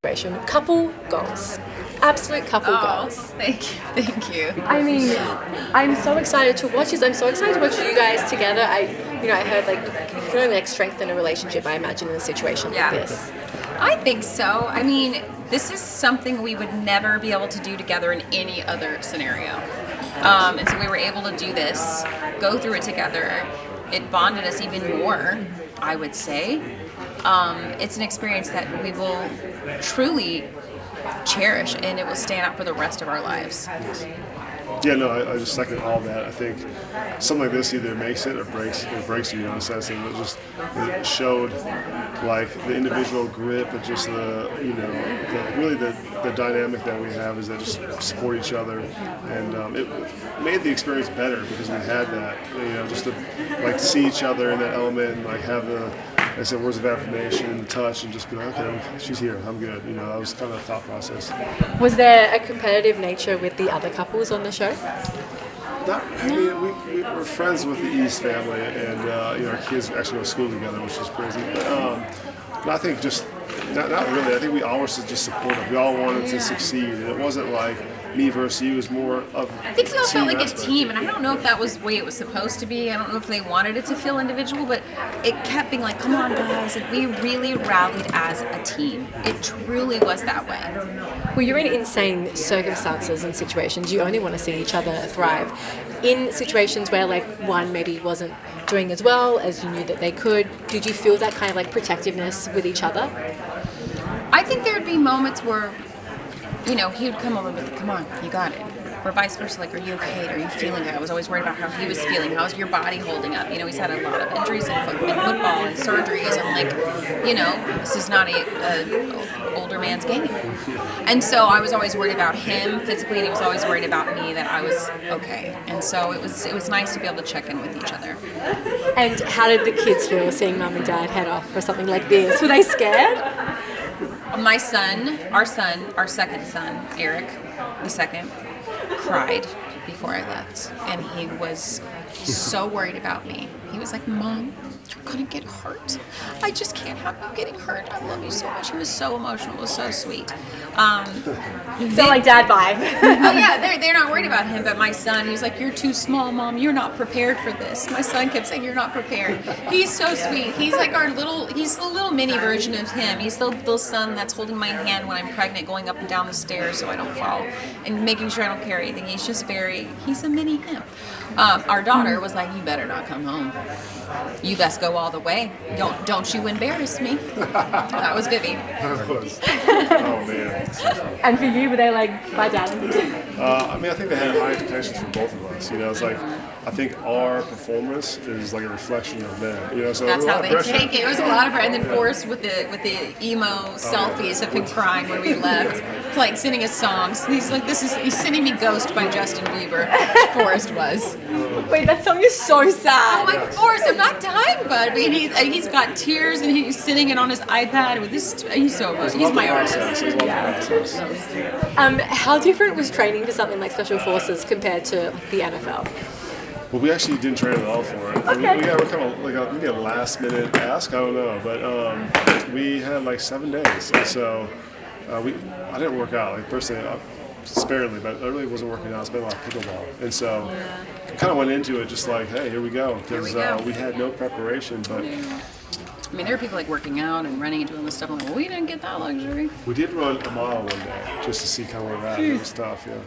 situation. Couple goals. Absolute couple goals. Thank you. I mean, I'm so excited to watch this. I'm so excited to watch you guys together. I heard like you can only like strengthen a relationship, I imagine, in a situation like this. I think so. I mean, this is something we would never be able to do together in any other scenario. And so we were able to do this, go through it together. It bonded us even more, I would say. It's an experience that we will truly cherish, and it will stand out for the rest of our lives. Yeah, no, I just second all that. I think something like this either makes it or breaks you in a sense. And it showed like the individual grit, but just the dynamic that we have is that just support each other, and it made the experience better because we had that. Just to like see each other in that element and like have the, like I said, words of affirmation and the touch, and just be like, okay, she's here, I'm good. That was kind of the thought process. Was there a competitive nature with the other couples on the show? We were friends with the East family, and our kids actually go to school together, which is crazy. But I think just not really. I think we all were just supportive. We all wanted to succeed, and it wasn't like me versus you. It was more of. I think we all felt like a team, and I don't know if that was the way it was supposed to be. I don't know if they wanted it to feel individual, but it kept being like, "Come on, guys!" Like we really rallied as a team. It truly was that way. Well, you're in insane circumstances and situations. You only want to see each other thrive. In situations where like one maybe wasn't doing as well as you knew that they could, did you feel that kind of like protectiveness with each other? I think there would be moments where, he would come over and be like, "Come on, you got it." Or vice versa, like, "Are you okay? Are you feeling good?" I was always worried about how he was feeling. How's your body holding up? He's had a lot of injuries in football and surgeries. I'm like, this is not a older man's game. And so I was always worried about him physically, and he was always worried about me, that I was okay. And so it was nice to be able to check in with each other. And how did the kids feel seeing mum and dad head off for something like this? Were they scared? My son, our second son, Eric, the second, cried before I left, and he was so worried about me. He was like, "Mom, you're gonna get hurt. I just can't have you getting hurt. I love you so much." He was so emotional. It was so sweet. So like dad vibe. Oh yeah, they're not worried about him, but my son, he was like, "You're too small, Mom. You're not prepared for this." My son kept saying, "You're not prepared." He's so sweet. He's like he's the little mini version of him. He's the little son that's holding my hand when I'm pregnant, going up and down the stairs so I don't fall, and making sure I don't carry anything. He's a mini him. Our daughter was like, "You better not come home. You best go all the way. Don't you embarrass me." That was Vivi. Oh man. And for you, were they like, "Bye, Dad"? I think they had high expectations for both of us. It's like I think our performance is like a reflection of them. So that's how they take it. It was a lot of pressure. And then Forrest with the emo selfies of him crying when we left, like singing his songs. He's sending me "Ghost" by Justin Bieber. Forrest was. Wait, that song is so sad. I'm like, "Forrest, I'm not dying, bud." I mean, he's got tears and he's sitting it on his iPad with this. He's so good. He's my artist. How different was training for something like Special Forces compared to the NFL? Well, we actually didn't train at all for it. Okay. We got kind of like maybe a last minute ask. I don't know, but we had like 7 days, and so I didn't work out. Like personally, sparingly, but I really wasn't working out. I spent a lot of pickleball, and so kind of went into it just like, hey, here we go, because we had no preparation, but. I mean, there are people like working out and running and doing this stuff. I'm like, well, we didn't get that luxury. We did run a mile one day just to see kind of where we're at. It was tough, yeah.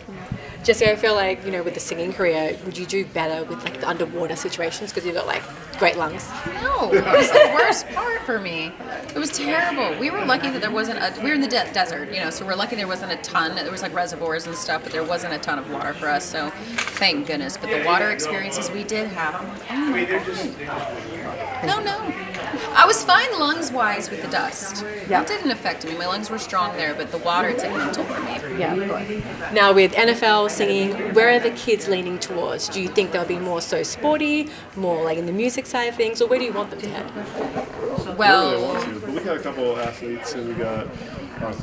Jessie, I feel like, with the singing career, would you do better with like the underwater situations because you've got like great lungs? No, it was the worst part for me. It was terrible. We were lucky that there wasn't we were in the desert, so we're lucky there wasn't a ton. There was like reservoirs and stuff, but there wasn't a ton of water for us, so thank goodness. But the water experiences we did have, I'm like, oh my God. No. I was fine lungs-wise with the dust. Yeah. It didn't affect me. My lungs were strong there, but the water, it's like mental for me. Yeah, of course. Now with NFL singing, where are the kids leaning towards? Do you think they'll be more so sporty, more like in the music side of things, or where do you want them to head? Well, We really want to, but we got a couple of athletes, and we got our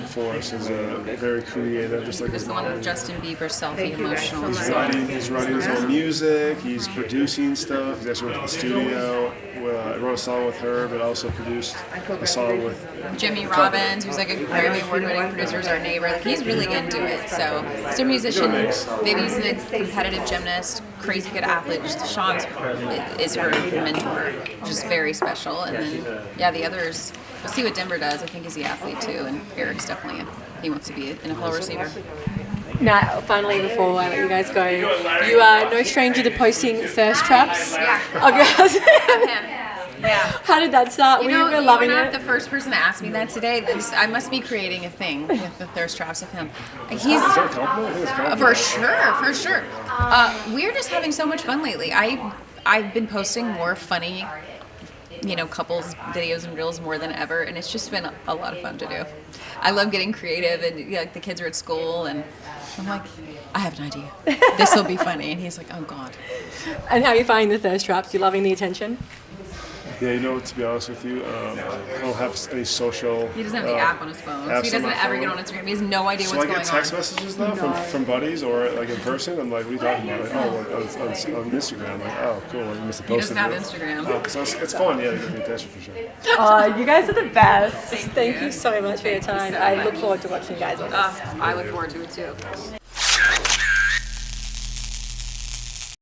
Forrest is very creative, just like there's his the one mom. with Justin Bieber, selfie, emotional. He's writing his own music. He's producing stuff. He's actually went to the studio wrote a song with her, but also produced a song with Jimmy Robbins, who's like a Grammy Award-winning producer, is our neighbor. Like, he's really into it. So he's a musician. Baby's a competitive gymnast, crazy good athlete. Just Sean is her mentor, which is very special. And then, yeah, the others, we'll see what Denver does. I think he's the athlete too, and Eric's definitely he wants to be an NFL receiver. Now, finally, before I let you guys go, you are no stranger to posting thirst traps of your husband. Yeah. How did that start? You We know, were loving you were it. not the first person to ask me that today. I must be creating a thing with the thirst traps of him. He's Is that a compliment? I think it's a compliment. for sure. We're just having so much fun lately. I've been posting more funny, couples videos and reels more than ever, and it's just been a lot of fun to do. I love getting creative, and the kids are at school, and I'm like, I have an idea. This will be funny, and he's like, oh God. And how are you finding the thirst traps? You loving the attention? Yeah, to be honest with you, I don't have any social. He doesn't have the app on his phone, so he doesn't ever get on Instagram. He has no idea what's So I going get text on. messages though from buddies or like in person. I'm like, what are you talking about? Like, on Instagram. I'm like, oh, cool. I missed a He post. doesn't have Instagram. Oh, so it's fun, yeah, to get the attention for sure. Oh, you guys are the best. Thank you. you so much for your time. so I much. look forward to watching you guys on this. I look forward to it too.